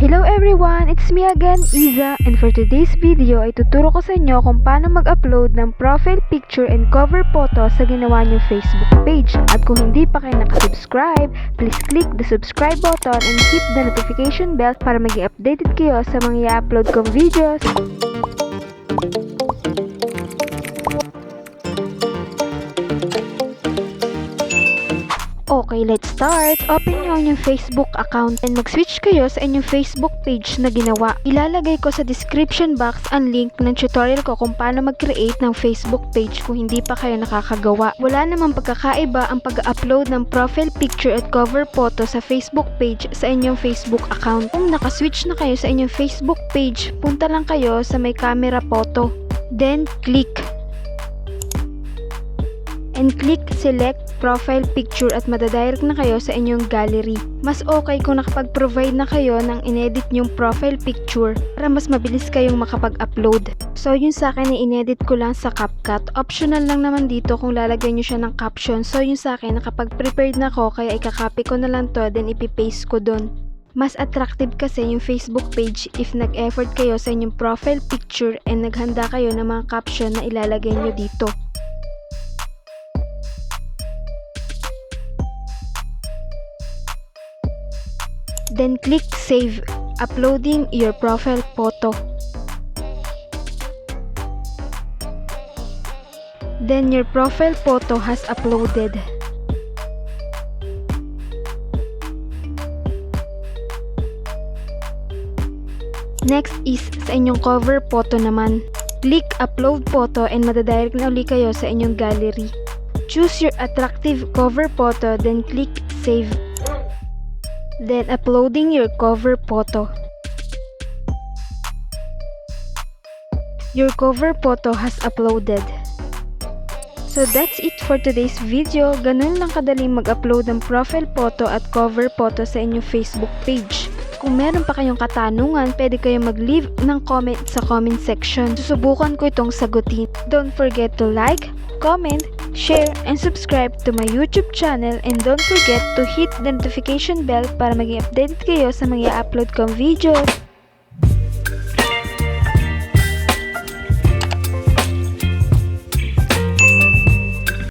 Hello everyone! It's me again, Iza, and for today's video ay tuturo ko sa inyo kung paano mag-upload ng profile picture and cover photo sa ginawa niyong Facebook page. At kung hindi pa kayo nakasubscribe, please click the subscribe button and hit the notification bell para maging updated kayo sa mga i-upload kong videos. Okay, let's start. Open nyo ang inyong Facebook account and mag-switch kayo sa inyong Facebook page na ginawa. Ilalagay ko sa description box ang link ng tutorial ko kung paano mag-create ng Facebook page kung hindi pa kayo nakakagawa. Wala namang pagkakaiba ang pag-upload ng profile picture at cover photo sa Facebook page sa inyong Facebook account. Kung nakaswitch na kayo sa inyong Facebook page, punta lang kayo sa may camera photo. Then, click select profile picture at madadirect na kayo sa inyong gallery. Mas okay kung nakapag-provide na kayo ng inedit nyong profile picture para mas mabilis kayong makapag-upload. So yun sa akin, inedit ko lang sa CapCut. Optional lang naman dito kung lalagyan nyo siya ng caption. So yun sa akin, nakapag-prepared na ko kaya ikakopy ko na lang to then ipipaste ko dun. Mas attractive kasi yung Facebook page if nag-effort kayo sa inyong profile picture and naghanda kayo ng mga caption na ilalagay nyo dito. Then click save, uploading your profile photo. Then your profile photo has uploaded. Next is sa inyong cover photo naman. Click upload photo and madadirect na uli kayo sa inyong gallery. Choose your attractive cover photo, then click save. Then uploading your cover photo. Your cover photo has uploaded. So that's it for today's video. Ganun lang kadaling mag-upload ng profile photo at cover photo sa inyong Facebook page. Kung meron pa kayong katanungan, pwede kayong mag-leave ng comment sa comment section. Susubukan ko itong sagutin. Don't forget to like, comment, share, and subscribe to my YouTube channel, and don't forget to hit the notification bell para maging updated kayo sa mga i-upload kong videos.